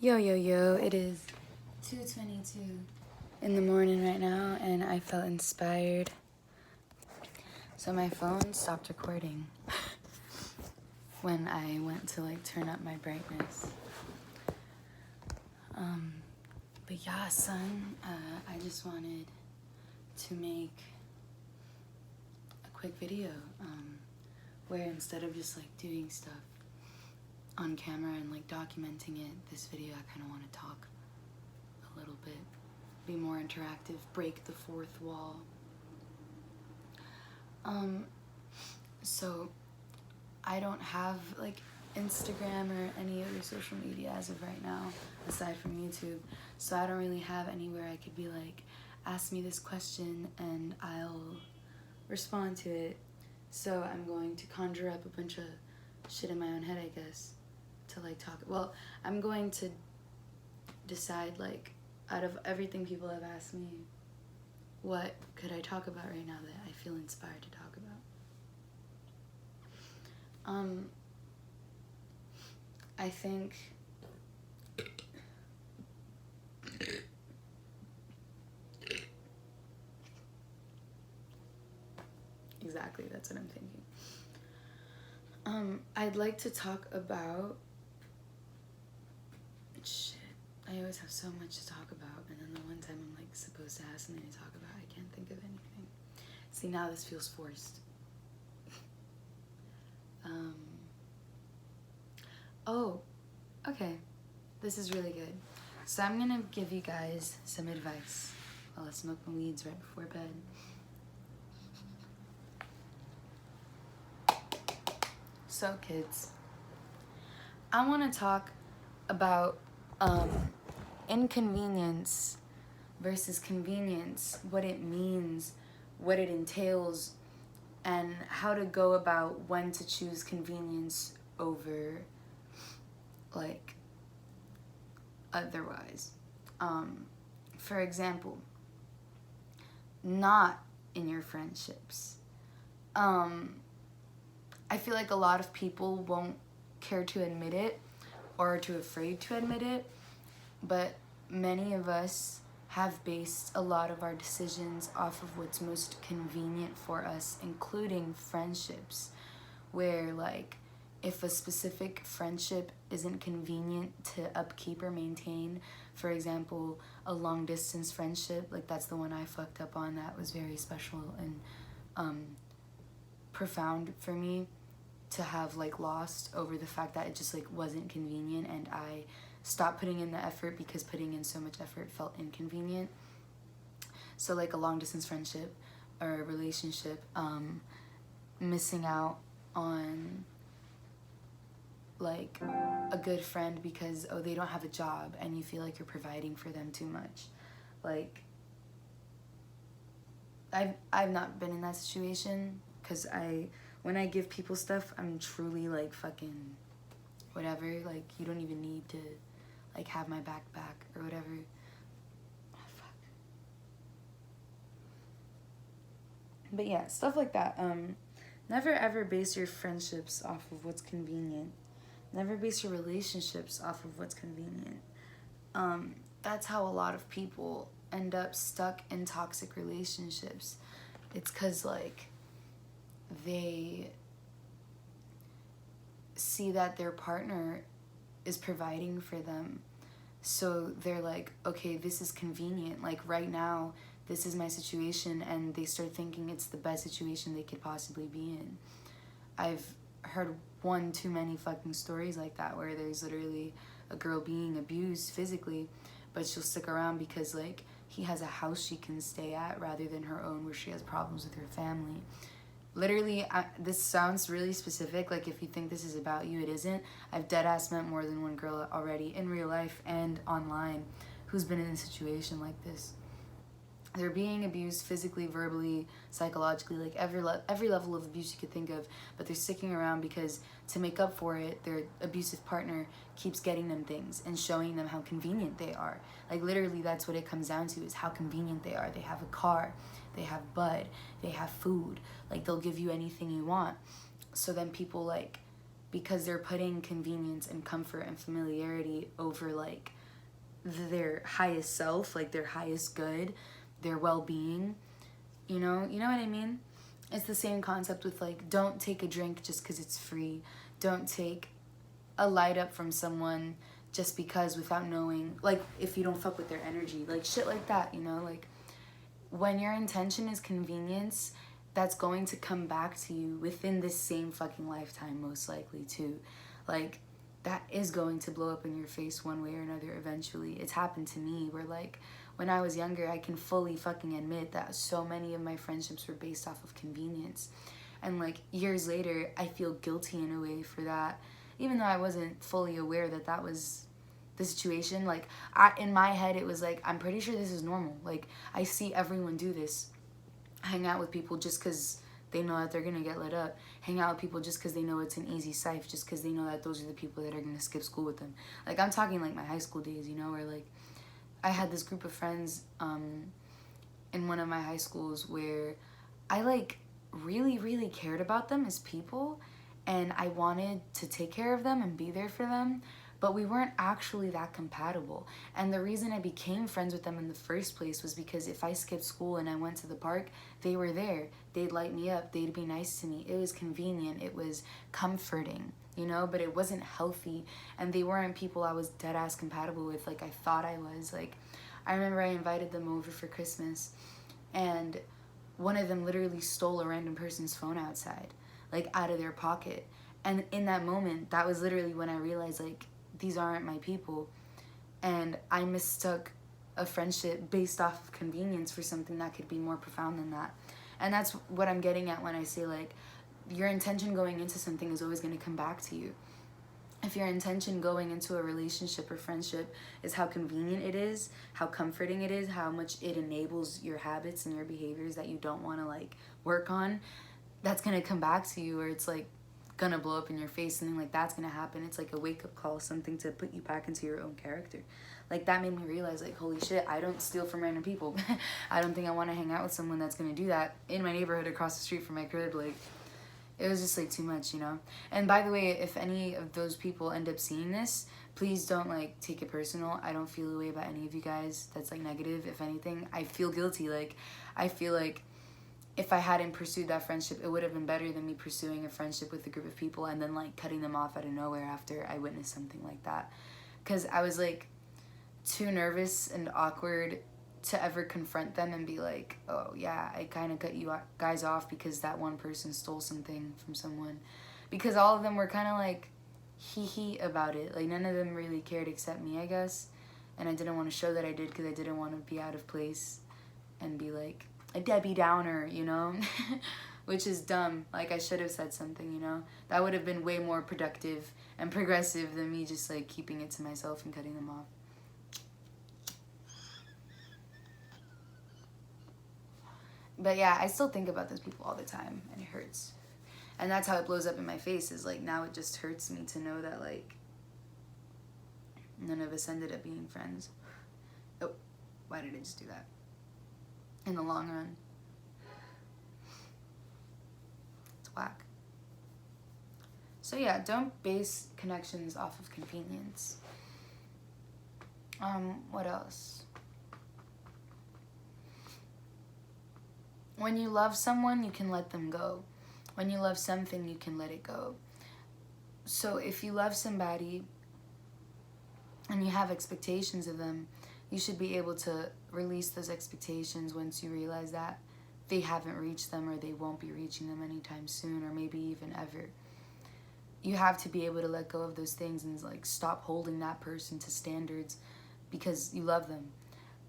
Yo, yo, yo, it is 2:22 in the morning right now, and I felt inspired. So my phone stopped recording when I went to turn up my brightness. But yeah, son, I just wanted to make a quick video where instead of just doing stuff on camera and documenting it, this video I kind of want to talk a little bit, be more interactive, break the fourth wall. So I don't have Instagram or any other social media as of right now aside from YouTube, so I don't really have anywhere I could be ask me this question and I'll respond to it. So I'm going to conjure up a bunch of shit in my own head, I guess, to talk. Well, I'm going to decide out of everything people have asked me, what could I talk about right now that I feel inspired to talk about. I think exactly, that's what I'm thinking. I'd like to talk about shit. I always have so much to talk about, and then the one time I'm supposed to have something to talk about, I can't think of anything. See, now this feels forced. Oh, okay. This is really good. So I'm gonna give you guys some advice while I smoke my weeds right before bed. So kids, I want to talk about inconvenience versus convenience, what it means, what it entails, and how to go about when to choose convenience over otherwise. For example, not in your friendships. I feel like a lot of people won't care to admit it or are too afraid to admit it, but many of us have based a lot of our decisions off of what's most convenient for us, including friendships, where if a specific friendship isn't convenient to upkeep or maintain, for example, a long distance friendship, that's the one I fucked up on, that was very special and profound for me to have lost over the fact that it just wasn't convenient, and I stopped putting in the effort because putting in so much effort felt inconvenient. So a long distance friendship or a relationship, missing out on a good friend because they don't have a job and you feel you're providing for them too much. I've not been in that situation, because when I give people stuff, I'm truly fucking whatever, you don't even need to have my back or whatever. Oh, fuck. But yeah, stuff like that. Never ever base your friendships off of what's convenient. Never base your relationships off of what's convenient. That's how a lot of people end up stuck in toxic relationships. It's because they see that their partner is providing for them, so they're okay, this is convenient, right now this is my situation, and they start thinking it's the best situation they could possibly be in. I've heard one too many fucking stories like that, where there's literally a girl being abused physically, but she'll stick around because he has a house she can stay at rather than her own, where she has problems with her family. Literally, this sounds really specific, if you think this is about you, it isn't. I've deadass met more than one girl already in real life and online who's been in a situation like this. They're being abused physically, verbally, psychologically, every level of abuse you could think of, but they're sticking around because to make up for it, their abusive partner keeps getting them things and showing them how convenient they are. Literally, that's what it comes down to, is how convenient they are. They have a car, they have bud, they have food, they'll give you anything you want. So then people because they're putting convenience and comfort and familiarity over like their highest self, like their highest good, their well-being. You know what I mean? It's the same concept with like, don't take a drink just because it's free. Don't take a light up from someone just because, without knowing, like, if you don't fuck with their energy, like shit like that, you know? Like, when your intention is convenience, that's going to come back to you within this same fucking lifetime, most likely too. Like, that is going to blow up in your face one way or another eventually. It's happened to me where, like, when I was younger, I can fully fucking admit that so many of my friendships were based off of convenience. And like years later, I feel guilty in a way for that, even though I wasn't fully aware that that was the situation. Like, in my head, it was like, I'm pretty sure this is normal. Like, I see everyone do this. Hang out with people just because they know that they're going to get lit up. Hang out with people just because they know it's an easy safe, just because they know that those are the people that are going to skip school with them. Like, I'm talking like my high school days, you know, where like I had this group of friends in one of my high schools where I like really, really cared about them as people, and I wanted to take care of them and be there for them, but we weren't actually that compatible. And the reason I became friends with them in the first place was because if I skipped school and I went to the park, they were there. They'd light me up. They'd be nice to me. It was convenient. It was comforting, you know, but it wasn't healthy. And they weren't people I was dead ass compatible with like I thought I was. Like, I remember I invited them over for Christmas, and one of them literally stole a random person's phone outside, like out of their pocket. And in that moment, that was literally when I realized, like, these aren't my people. And I mistook a friendship based off of convenience for something that could be more profound than that. And that's what I'm getting at when I say, like, your intention going into something is always going to come back to you. If your intention going into a relationship or friendship is how convenient it is, how comforting it is, how much it enables your habits and your behaviors that you don't want to like work on, that's going to come back to you, or it's like gonna blow up in your face. Something like that's gonna happen. It's like a wake-up call, something to put you back into your own character. Like, that made me realize, like, holy shit, I don't steal from random people. I don't think I want to hang out with someone that's gonna do that in my neighborhood across the street from my crib. Like, it was just like too much, you know. And by the way, if any of those people end up seeing this, please don't like take it personal. I don't feel a way about any of you guys that's like negative. If anything, I feel guilty. Like, I feel like if I hadn't pursued that friendship, it would have been better than me pursuing a friendship with a group of people and then like cutting them off out of nowhere after I witnessed something like that. Because I was like too nervous and awkward to ever confront them and be like, oh yeah, I kind of cut you guys off because that one person stole something from someone. Because all of them were kind of like hee about it. Like, none of them really cared except me, I guess. And I didn't want to show that I did because I didn't want to be out of place and be like a Debbie Downer, you know? Which is dumb. Like, I should have said something, you know? That would have been way more productive and progressive than me just like keeping it to myself and cutting them off. But yeah, I still think about those people all the time, and it hurts. And that's how it blows up in my face, is like, now it just hurts me to know that like none of us ended up being friends. Oh, why did I just do that? In the long run, it's whack. So yeah, don't base connections off of convenience. What else? When you love someone, you can let them go. When you love something, you can let it go. So if you love somebody and you have expectations of them, you should be able to release those expectations once you realize that they haven't reached them, or they won't be reaching them anytime soon, or maybe even ever. You have to be able to let go of those things and like stop holding that person to standards because you love them.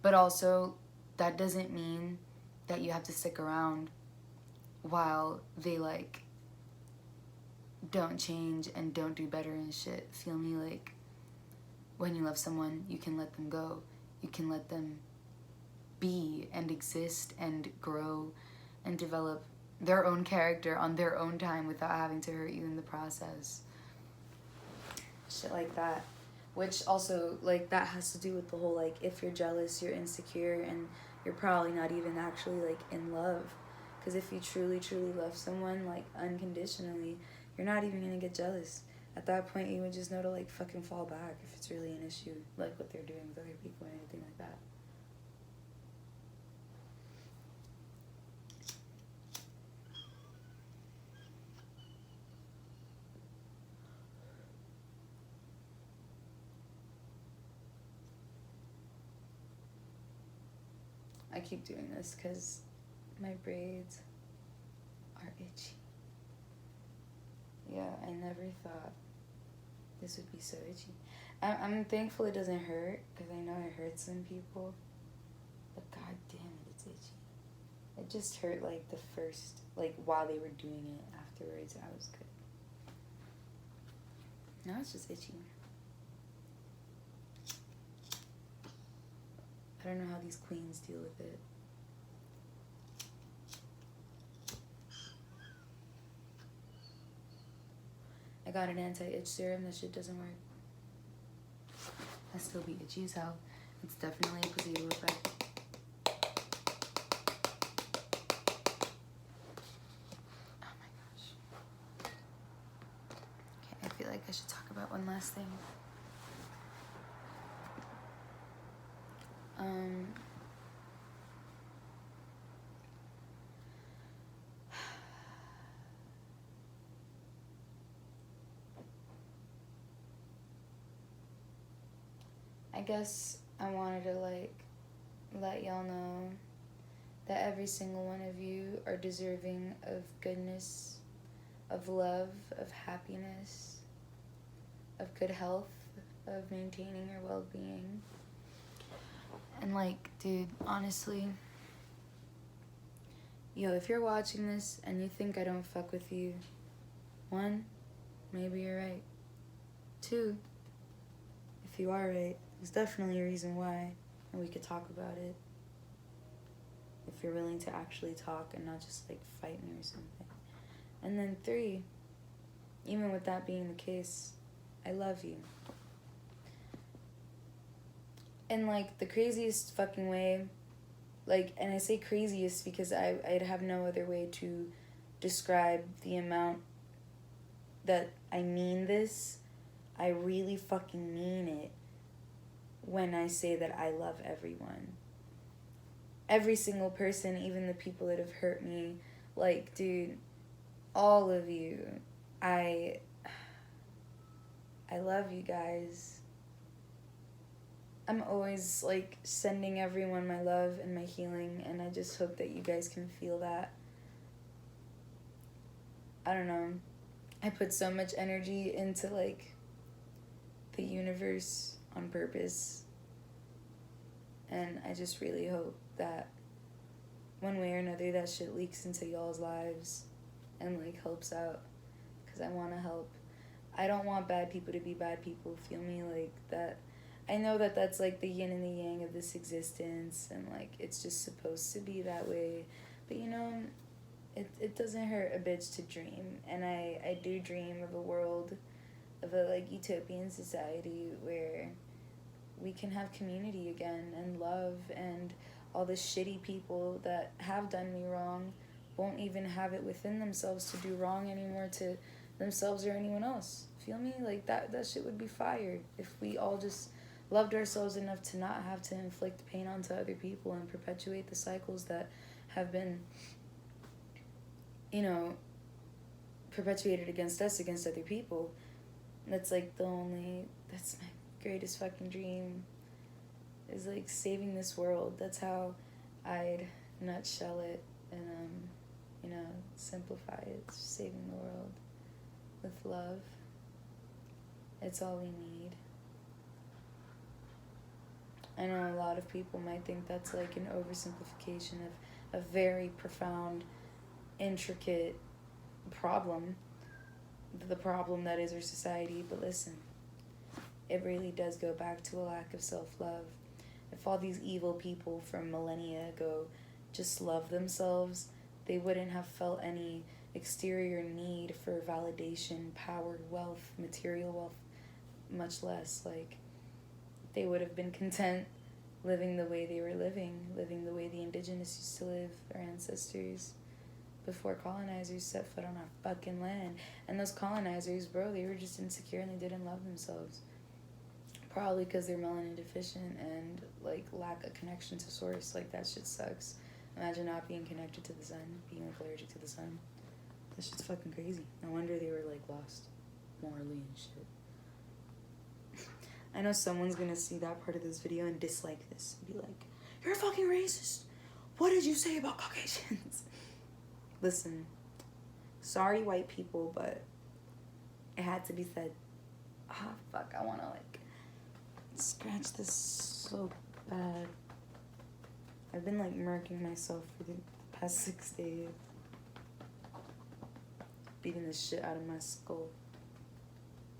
But also, that doesn't mean that you have to stick around while they like don't change and don't do better and shit. Feel me? Like, when you love someone, you can let them go. You can let them be and exist and grow and develop their own character on their own time without having to hurt you in the process. Shit like that. Which also, like, that has to do with the whole, like, if you're jealous, you're insecure, and you're probably not even actually, like, in love. Because if you truly, truly love someone, like, unconditionally, you're not even going to get jealous. At that point, you would just know to, like, fucking fall back if it's really an issue, like what they're doing with other people or anything like that. I keep doing this because my braids are itchy. Yeah, I never thought this would be so itchy. I'm thankful it doesn't hurt, because I know it hurts some people. But god damn it, it's itchy. It just hurt, like, the first, like, while they were doing it. Afterwards, I was good. Now it's just itchy. I don't know how these queens deal with it. I got an anti-itch serum. That shit doesn't work. I still be itchy as hell. It's definitely a placebo effect. Oh my gosh. Okay, I feel like I should talk about one last thing. I guess I wanted to, like, let y'all know that every single one of you are deserving of goodness, of love, of happiness, of good health, of maintaining your well-being. And, like, dude, honestly, yo, if you're watching this and you think I don't fuck with you, 1, maybe you're right. 2, if you are right, there's definitely a reason why, and we could talk about it. If you're willing to actually talk and not just, like, fight me or something. And then 3, even with that being the case, I love you. In, like, the craziest fucking way, like, and I say craziest because I'd have no other way to describe the amount that I mean this. I really fucking mean it when I say that I love everyone. Every single person, even the people that have hurt me. Like, dude, all of you. I love you guys. I'm always, like, sending everyone my love and my healing, and I just hope that you guys can feel that. I don't know. I put so much energy into, like, the universe on purpose, and I just really hope that one way or another that shit leaks into y'all's lives and, like, helps out, because I want to help. I don't want bad people to be bad people, feel me? Like, that, I know that that's, like, the yin and the yang of this existence, and, like, it's just supposed to be that way, but, you know, it doesn't hurt a bitch to dream, and I do dream of a world, of a, like, utopian society where we can have community again, and love, and all the shitty people that have done me wrong won't even have it within themselves to do wrong anymore to themselves or anyone else. Feel me? Like, that shit would be fire if we all just loved ourselves enough to not have to inflict pain onto other people and perpetuate the cycles that have been, you know, perpetuated against us, against other people. That's, like, that's my greatest fucking dream, is, like, saving this world. That's how I'd nutshell it and, you know, simplify it. It's just saving the world with love. It's all we need. I know a lot of people might think that's, like, an oversimplification of a very profound, intricate problem, the problem that is our society, but listen, it really does go back to a lack of self-love. If all these evil people from millennia ago just loved themselves, they wouldn't have felt any exterior need for validation, power, wealth, material wealth, much less. Like, they would have been content living the way they were living the way the indigenous used to live, our ancestors. before colonizers set foot on our fucking land. And those colonizers, bro, they were just insecure and they didn't love themselves. Probably because they're melanin deficient and, like, lack a connection to source. Like, that shit sucks. Imagine not being connected to the sun, being allergic to the sun. That shit's fucking crazy. No wonder they were, like, lost morally and shit. I know someone's gonna see that part of this video and dislike this and be like, you're a fucking racist. What did you say about Caucasians? Listen, sorry white people, but it had to be said. Ah, fuck, I wanna, like, scratch this so bad. I've been, like, murking myself for the past 6 days. Beating the shit out of my skull.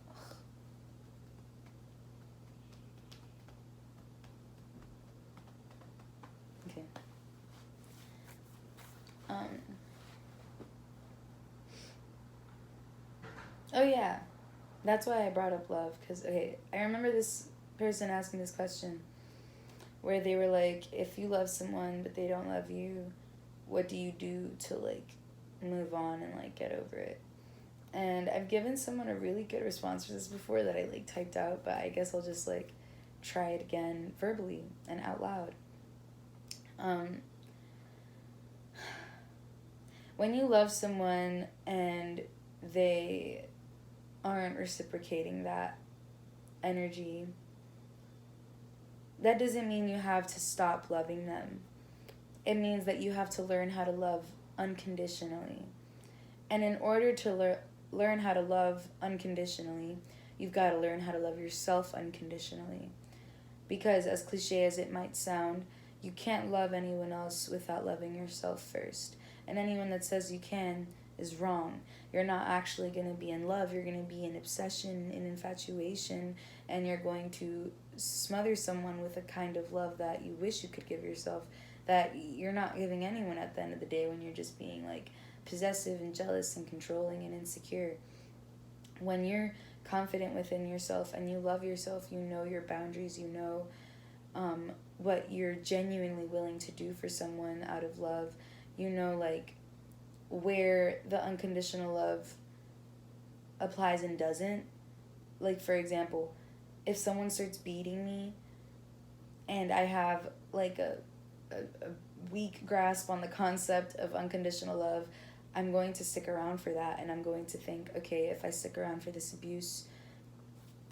Ugh. Okay. Oh yeah, that's why I brought up love, because, okay, I remember this person asking this question, where they were like, if you love someone but they don't love you, what do you do to, like, move on and, like, get over it? And I've given someone a really good response for this before that I, like, typed out, but I guess I'll just, like, try it again verbally and out loud. When you love someone and they aren't reciprocating that energy, that doesn't mean you have to stop loving them. It means that you have to learn how to love unconditionally. And in order to learn how to love unconditionally, you've got to learn how to love yourself unconditionally. Because as cliche as it might sound, you can't love anyone else without loving yourself first. And anyone that says you can is wrong. You're not actually going to be in love. You're going to be in obsession, in infatuation, and you're going to smother someone with a kind of love that you wish you could give yourself, that you're not giving anyone at the end of the day, when you're just being, like, possessive and jealous and controlling and insecure. When you're confident within yourself and you love yourself, you know your boundaries, you know what you're genuinely willing to do for someone out of love, you know, like, where the unconditional love applies and doesn't. Like, for example, if someone starts beating me and I have, like, a weak grasp on the concept of unconditional love, I'm going to stick around for that, and I'm going to think, okay, if I stick around for this abuse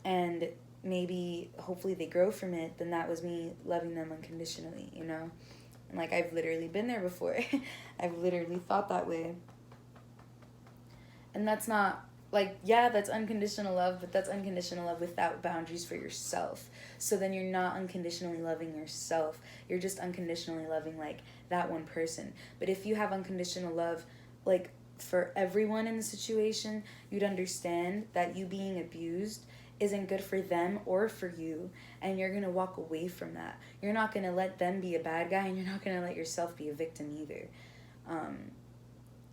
and maybe hopefully they grow from it, then that was me loving them unconditionally, you know? And, like, I've literally been there before. I've literally thought that way. And that's not, like, yeah, that's unconditional love, but that's unconditional love without boundaries for yourself. So then you're not unconditionally loving yourself. You're just unconditionally loving, like, that one person. But if you have unconditional love, like, for everyone in the situation, you'd understand that you being abused isn't good for them or for you, and you're going to walk away from that. You're not going to let them be a bad guy, and you're not going to let yourself be a victim either.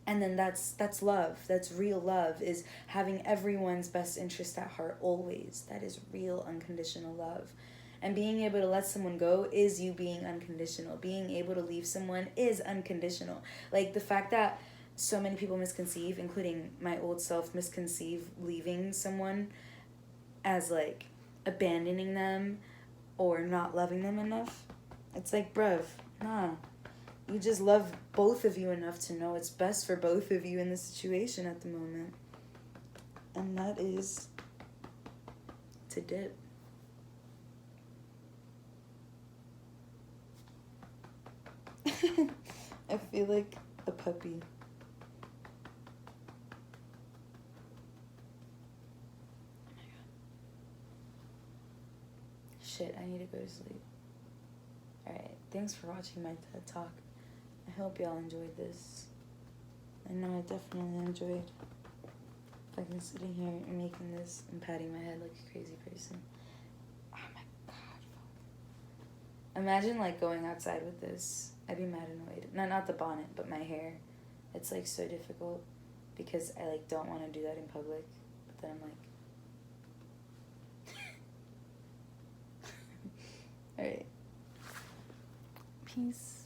And then that's love. That's real love, is having everyone's best interest at heart always. That is real unconditional love. And being able to let someone go is you being unconditional. Being able to leave someone is unconditional. Like, the fact that so many people misconceive, including my old self, misconceive leaving someone as, like, abandoning them or not loving them enough. It's like, bruv, nah. You just love both of you enough to know it's best for both of you in the situation at the moment. And that is to dip. I feel like a puppy. Shit, I need to go to sleep. Alright, thanks for watching my TED Talk. I hope y'all enjoyed this. I know I definitely enjoyed fucking sitting here and making this and patting my head like a crazy person. Oh my god, fuck. Imagine, like, going outside with this. I'd be mad annoyed. Not the bonnet, but my hair. It's, like, so difficult because I, like, don't want to do that in public. But then I'm like... Alright. Peace.